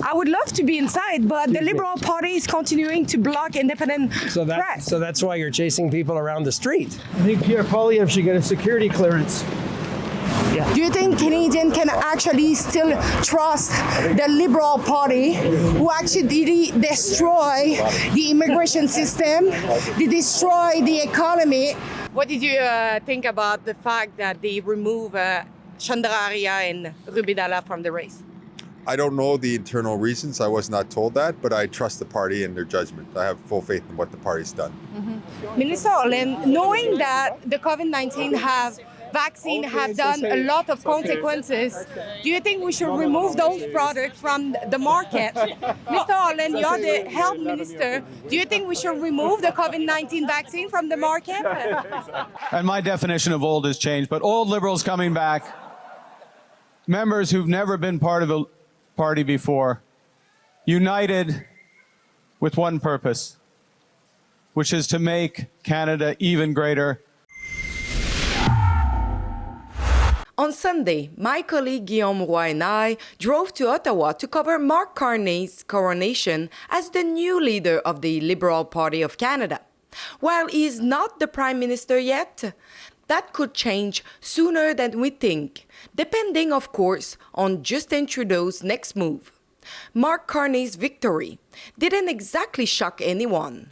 I would love to be inside, but the Liberal Party is continuing to block independent press. So that's why you're chasing people around the street. I think Pierre Poilievre should get a security clearance. Yeah. Do you think Canadians can actually still trust the Liberal Party, who actually destroy the immigration system, they destroy the economy? What did you think about the fact that they remove Chandraria and Rubidala from the race? I don't know the internal reasons. I was not told that, but I trust the party and their judgment. I have full faith in what the party's done. Mm-hmm. Minister Olen, knowing that the COVID-19 vaccine have done a lot of consequences, do you think we should remove those products from the market? Mr. Olen, you're the health minister. Do you think we should remove the COVID-19 vaccine from the market? And my definition of old has changed, but old Liberals coming back, members who've never been part of a party before, united with one purpose, which is to make Canada even greater. On Sunday, my colleague Guillaume Roy and I drove to Ottawa to cover Mark Carney's coronation as the new leader of the Liberal Party of Canada. While he is not the Prime Minister yet, that could change sooner than we think, depending, of course, on Justin Trudeau's next move. Mark Carney's victory didn't exactly shock anyone,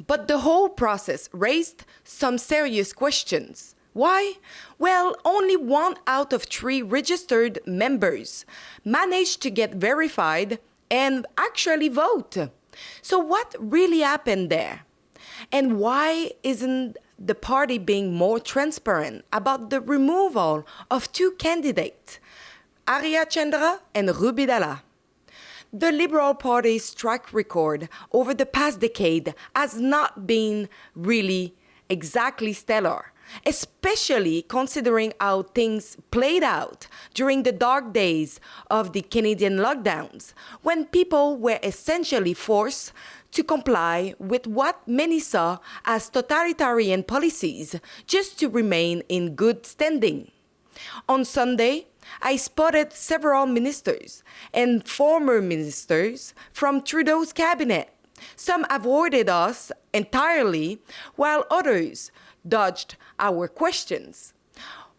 but the whole process raised some serious questions. Why? Well, only 1 out of 3 registered members managed to get verified and actually vote. So what really happened there? And why isn't the party being more transparent about the removal of 2 candidates, Arya Chandra and Rubidala? The Liberal Party's track record over the past decade has not been really exactly stellar, especially considering how things played out during the dark days of the Canadian lockdowns, when people were essentially forced to comply with what many saw as totalitarian policies just to remain in good standing. On Sunday, I spotted several ministers and former ministers from Trudeau's cabinet. Some avoided us entirely, while others dodged our questions.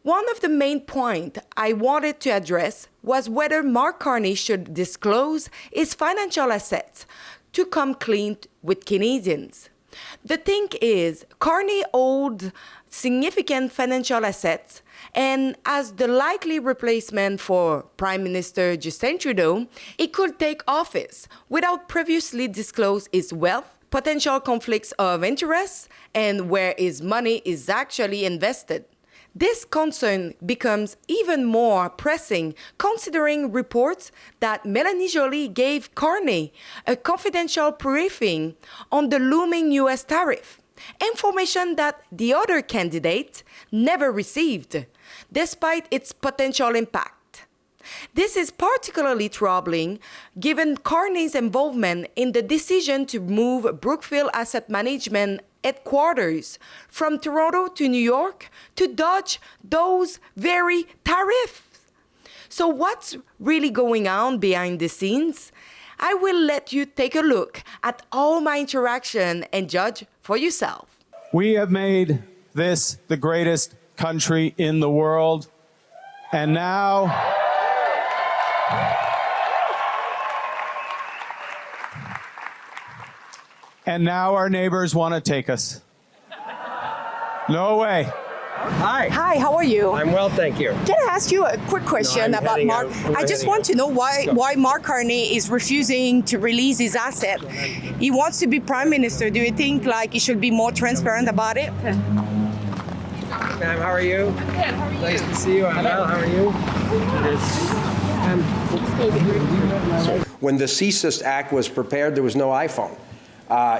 One of the main points I wanted to address was whether Mark Carney should disclose his financial assets to come clean with Canadians. The thing is, Carney owed significant financial assets, and as the likely replacement for Prime Minister Justin Trudeau, he could take office without previously disclose his wealth, potential conflicts of interest, and where his money is actually invested. This concern becomes even more pressing considering reports that Mélanie Joly gave Carney a confidential briefing on the looming U.S. tariff, information that the other candidate never received, despite its potential impact. This is particularly troubling given Carney's involvement in the decision to move Brookfield Asset Management headquarters from Toronto to New York to dodge those very tariffs. So what's really going on behind the scenes? I will let you take a look at all my interaction and judge for yourself. We have made this the greatest country in the world, and now our neighbors want to take us. No way. Hi. Hi, how are you? I'm well, thank you. Can I ask you a quick question about Mark? I just want to know why Mark Carney is refusing to release his asset. He wants to be Prime Minister. Do you think he should be more transparent about it? Ma'am, how are you? Good, how are you? Nice to see you. I'm well, how are you? When the CSIS Act was prepared, there was no iPhone.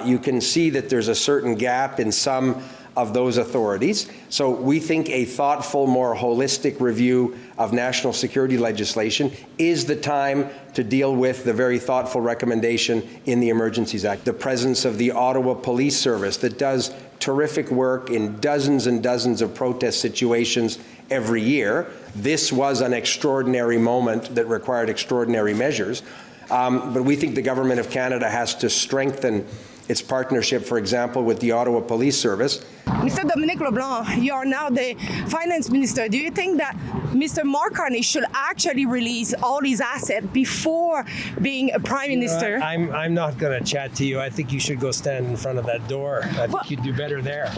You can see that there's a certain gap in some of those authorities. So we think a thoughtful, more holistic review of national security legislation is the time to deal with the very thoughtful recommendation in the Emergencies Act. The presence of the Ottawa Police Service that does terrific work in dozens and dozens of protest situations every year. This was an extraordinary moment that required extraordinary measures. But we think the Government of Canada has to strengthen its partnership, for example, with the Ottawa Police Service. Mr. Dominic LeBlanc, you are now the finance minister. Do you think that Mr. Mark Carney should actually release all his assets before being a prime minister? I'm not going to chat to you. I think you should go stand in front of that door. I think you'd do better there.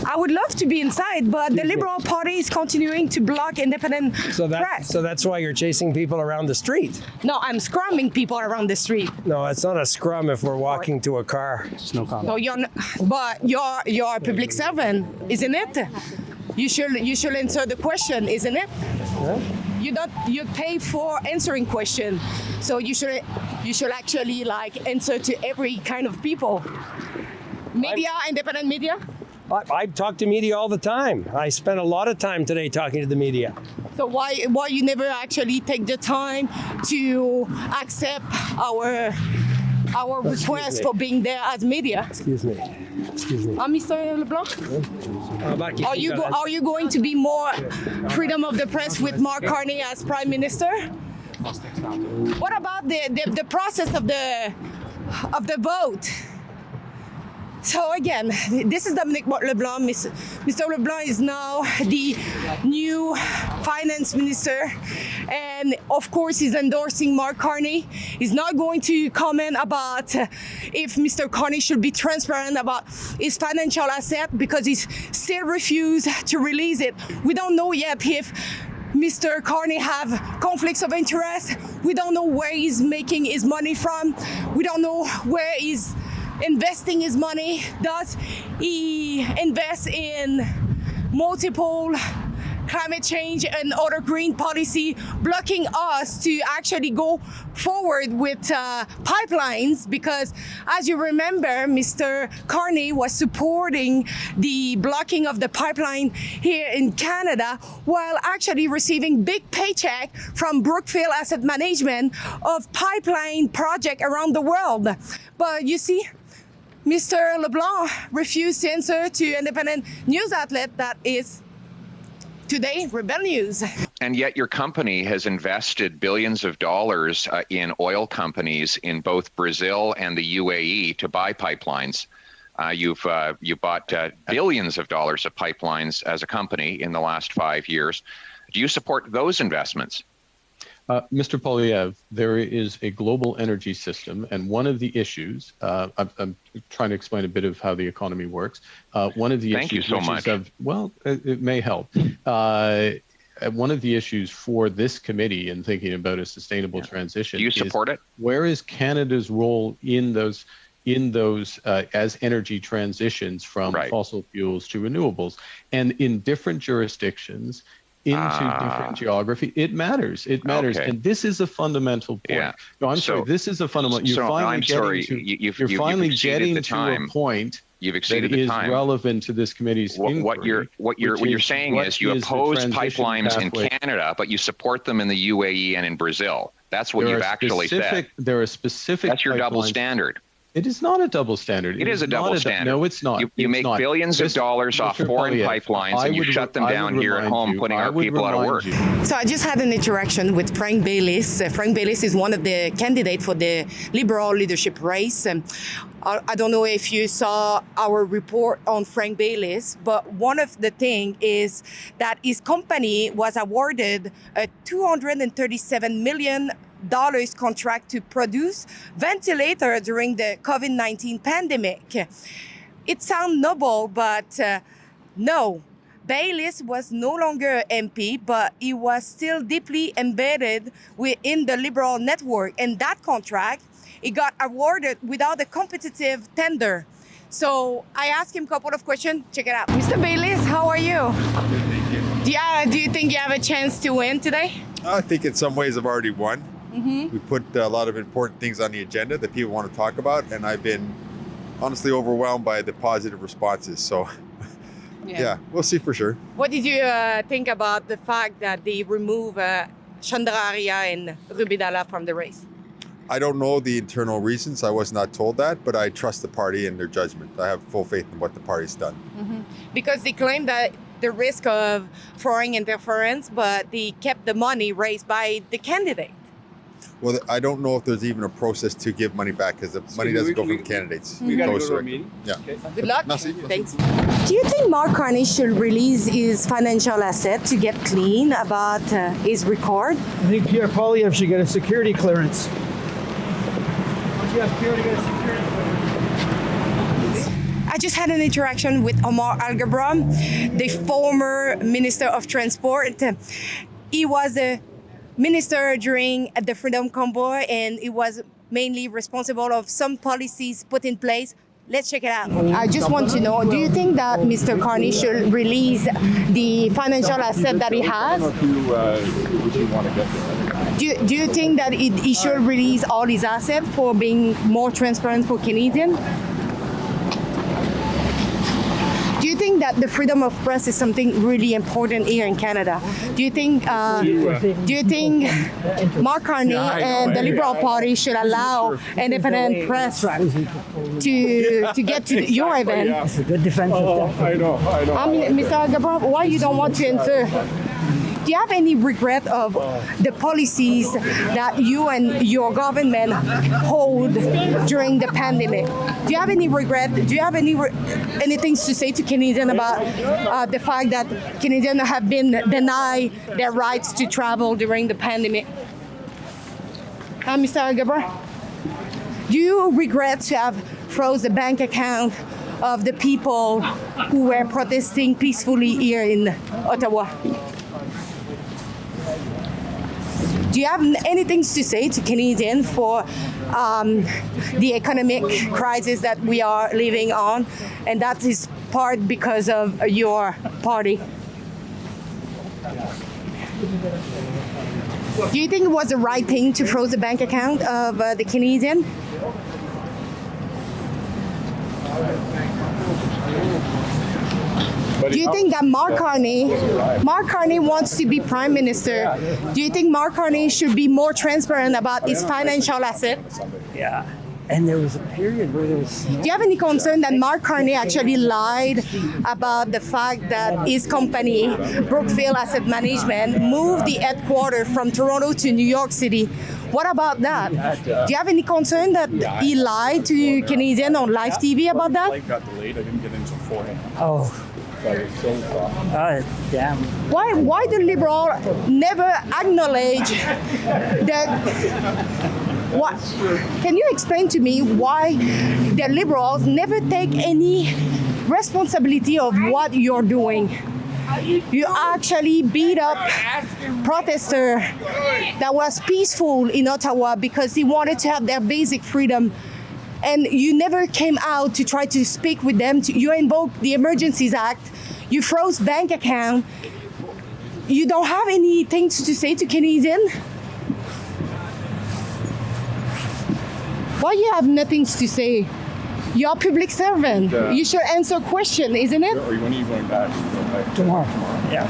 I would love to be inside, but the Liberal Party is continuing to block independent press. So that's why you're chasing people around the street. No, I'm scrumming people around the street. No, it's not a scrum if we're walking to a car. No comment. So you're a public servant, isn't it? You should answer the question, isn't it? Yeah. You pay for answering question, so you should actually like answer to every kind of people. Media, independent media. I talk to media all the time. I spent a lot of time today talking to the media. So why you never actually take the time to accept our request for being there as media? Excuse me. Mr. LeBlanc? Are you going to be more freedom of the press with Mark Carney as Prime Minister? What about the process of the vote? So again, this is Dominic LeBlanc. Mr. LeBlanc is now the new finance minister, and of course he's endorsing Mark Carney. He's not going to comment about if Mr. Carney should be transparent about his financial asset because he's still refused to release it. We don't know yet if Mr. Carney have conflicts of interest. We don't know where he's making his money from. We don't know where he's investing his money. Does he invest in multiple climate change and other green policy, blocking us to actually go forward with pipelines? Because as you remember, Mr. Carney was supporting the blocking of the pipeline here in Canada while actually receiving big paycheck from Brookfield Asset Management of pipeline project around the world. But you see, Mr. LeBlanc refused to answer to independent news outlet that is today Rebel News. And yet your company has invested billions of dollars in oil companies in both Brazil and the UAE to buy pipelines. You bought billions of dollars of pipelines as a company in the last 5 years. Do you support those investments? Mr. Poilievre, there is a global energy system, and one of the issues, I'm trying to explain a bit of how the economy works. One of the Thank issues, you so much. It may help. One of the issues for this committee in thinking about a sustainable transition. Do you support it? Where is Canada's role in those as energy transitions from fossil fuels to renewables? And in different jurisdictions, into different geography, it matters. It matters, and this is a fundamental point. Yeah. No, I'm sorry. This is a fundamental. You're finally getting to a point You've exceeded that the is time. relevant to this committee's inquiry. What you're saying is you oppose pipelines in Canada, but you support them in the UAE and in Brazil. That's what you've actually said. There are specific. That's your double standard. It is not a double standard. It is a double standard. No, it's not. You make billions of dollars off foreign pipelines, and you shut them down here at home, putting our people out of work. So I just had an interaction with Frank Baylis. Frank Baylis is one of the candidates for the Liberal leadership race. I don't know if you saw our report on Frank Baylis, but one of the things is that his company was awarded a $237 million contract to produce ventilator during the COVID-19 pandemic. It sounds noble, but no. Baylis was no longer MP, but he was still deeply embedded within the Liberal network. And that contract, it got awarded without a competitive tender. So I asked him a couple of questions. Check it out. Mr. Baylis, how are you? Do you think you have a chance to win today? I think in some ways I've already won. Mm-hmm. We put a lot of important things on the agenda that people want to talk about, and I've been honestly overwhelmed by the positive responses. So, yeah, we'll see for sure. What did you think about the fact that they remove Chandraria and Rubidala from the race? I don't know the internal reasons. I was not told that, but I trust the party and their judgment. I have full faith in what the party's done. Mm-hmm. Because they claim that the risk of foreign interference, but they kept the money raised by the candidate. Well, I don't know if there's even a process to give money back because the money doesn't go from the candidates. We It got to goes go to a direct. meeting. Yeah. Good luck. Merci. Thanks. Do you think Mark Carney should release his financial asset to get clean about his record? I think Pierre Poilievre should get a security clearance. Don't you ask Pierre to get a security clearance? I just had an interaction with Omar Alghabra, the former Minister of Transport. He was a minister during the Freedom Convoy, and he was mainly responsible of some policies put in place. Let's check it out. I just want to know, do you think that Mr. Carney should release the financial asset that he has? Do you think that he should release all his assets for being more transparent for Canadians? Do you think that the freedom of press is something really important here in Canada? Do you think Mark Carney and the Liberal Party should allow independent press to get to your event? It's a good defense of that. I know. I mean, Mr. Alghabra, why you don't want to answer? Do you have any regret of the policies that you and your government hold during the pandemic? Do you have any regret? Do you have anything to say to Canadians about the fact that Canadians have been denied their rights to travel during the pandemic? Mr. Alghabra, do you regret to have froze the bank account of the people who were protesting peacefully here in Ottawa? Do you have anything to say to Canadians for the economic crisis that we are living on, and that is part because of your party? Do you think it was the right thing to freeze the bank account of the Canadian? Do you think that Mark Carney wants to be Prime Minister? Do you think Mark Carney should be more transparent about his financial assets? Yeah. And there was a period where there was. Do you have any concern that Mark Carney actually lied about the fact that his company, Brookfield Asset Management, moved the headquarters from Toronto to New York City? What about that? Do you have any concern that he lied to Canadians on live TV about that? Flight got delayed. I didn't get into beforehand. Oh. Damn. Why the Liberal never acknowledge that? What? Can you explain to me why the Liberals never take any responsibility of what you're doing? You actually beat up protester that was peaceful in Ottawa because he wanted to have their basic freedom. And you never came out to try to speak with them. You invoked the Emergencies Act. You froze bank account. You don't have anything to say to Canadians? Why you have nothing to say? You're a public servant. You should answer question, isn't it? When are you going back? Tomorrow. Yeah.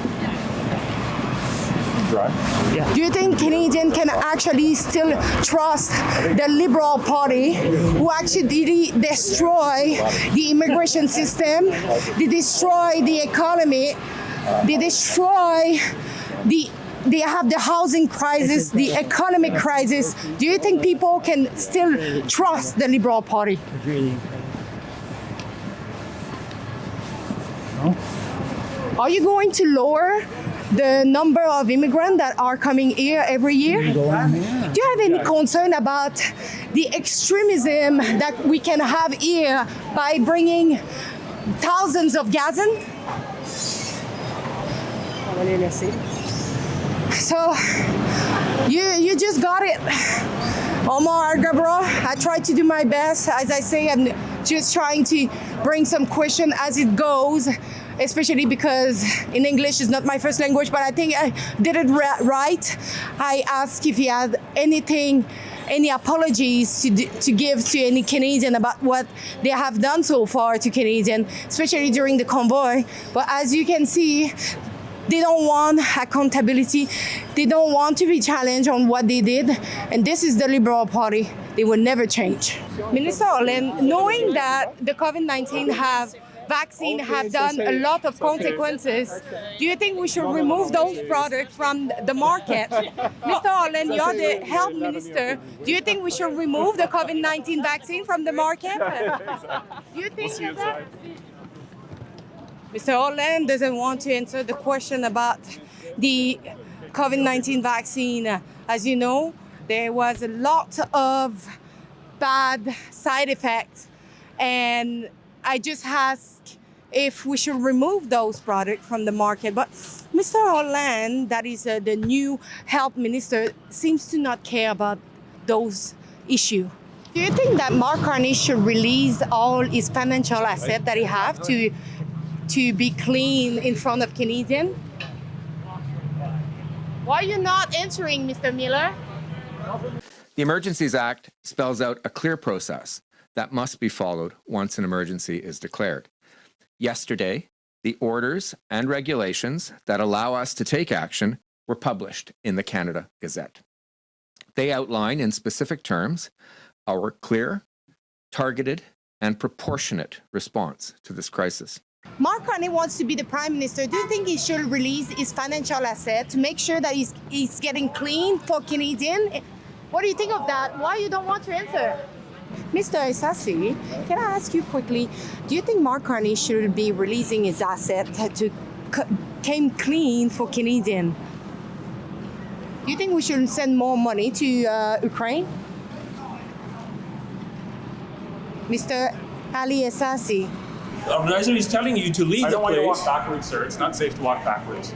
Drive? Yeah. Do you think Canadians can actually still trust the Liberal Party, who actually destroy the immigration system, they destroy the economy, they destroy they have the housing crisis, the economic crisis? Do you think people can still trust the Liberal Party? Really. No? Are you going to lower the number of immigrants that are coming here every year? Do you have any concern about the extremism that we can have here by bringing thousands of Gazans? So you just got it. Omar Alghabra, I tried to do my best. As I say, I'm just trying to bring some question as it goes, especially because in English is not my first language, but I think I did it right. I asked if he had any apologies to give to any Canadian about what they have done so far to Canadians, especially during the convoy. But as you can see, they don't want accountability. They don't want to be challenged on what they did. And this is the Liberal Party. They will never change. Minister Olen, knowing that the COVID-19 have vaccine have done a lot of consequences. Do you think we should remove those products from the market? Mr. Holland, you're the health minister. Do you think we should remove the COVID-19 vaccine from the market? Do you think that? Mr. Holland doesn't want to answer the question about the COVID-19 vaccine. As you know, there was a lot of bad side effects, and I just asked if we should remove those products from the market. But Mr. Holland, that is the new health minister, seems to not care about those issues. Do you think that Mark Carney should release all his financial assets that he has to be clean in front of Canadians? Why are you not answering, Mr. Miller? The Emergencies Act spells out a clear process that must be followed once an emergency is declared. Yesterday, the orders and regulations that allow us to take action were published in the Canada Gazette. They outline in specific terms our clear, targeted, and proportionate response to this crisis. Mark Carney wants to be the Prime Minister. Do you think he should release his financial asset to make sure that he's getting clean for Canadians? What do you think of that? Why you don't want to answer? Mr. Essasi, can I ask you quickly, do you think Mark Carney should be releasing his asset to come clean for Canadians? Do you think we should send more money to Ukraine? Mr. Ali Essasi. The organizer is telling you to leave the place. I don't want you to walk backwards, sir. It's not safe to walk backwards.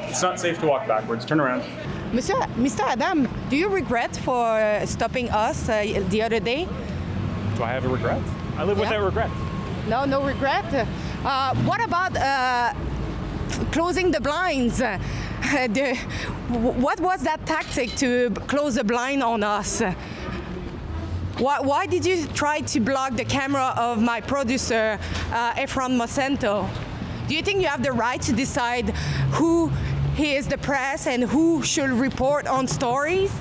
It's not safe to walk backwards. Turn around. Mr. Adam, do you regret for stopping us the other day? Do I have a regret? I live without regret. No regret. What about closing the blinds? What was that tactic to close the blind on us? Why did you try to block the camera of my producer, Efron Mosento? Do you think you have the right to decide who is the press and who should report on stories?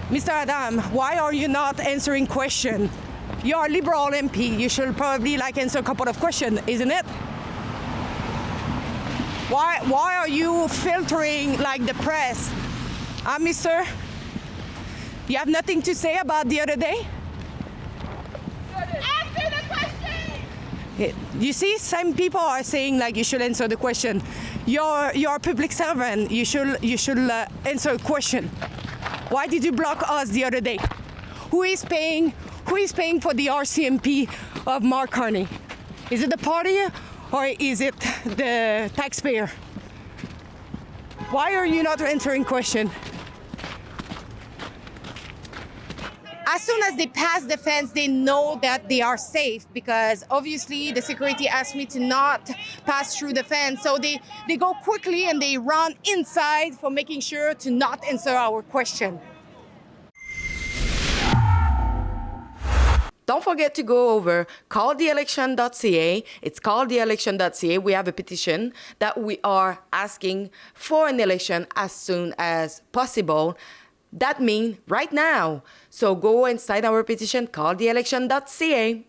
Mr. Adam, why are you not answering questions? You're a Liberal MP. You should probably answer a couple of questions, isn't it? Why are you filtering the press? Mister? You have nothing to say about the other day? Answer the question! You see, some people are saying you should answer the question. You're a public servant. You should answer a question. Why did you block us the other day? Who is paying for the RCMP of Mark Carney? Is it the party or is it the taxpayer? Why are you not answering question? As soon as they pass the fence, they know that they are safe because obviously the security asked me to not pass through the fence. So they go quickly and they run inside for making sure to not answer our question. Don't forget to go over calltheelection.ca. It's calltheelection.ca. We have a petition that we are asking for an election as soon as possible. That means right now. So go and sign our petition, calltheelection.ca.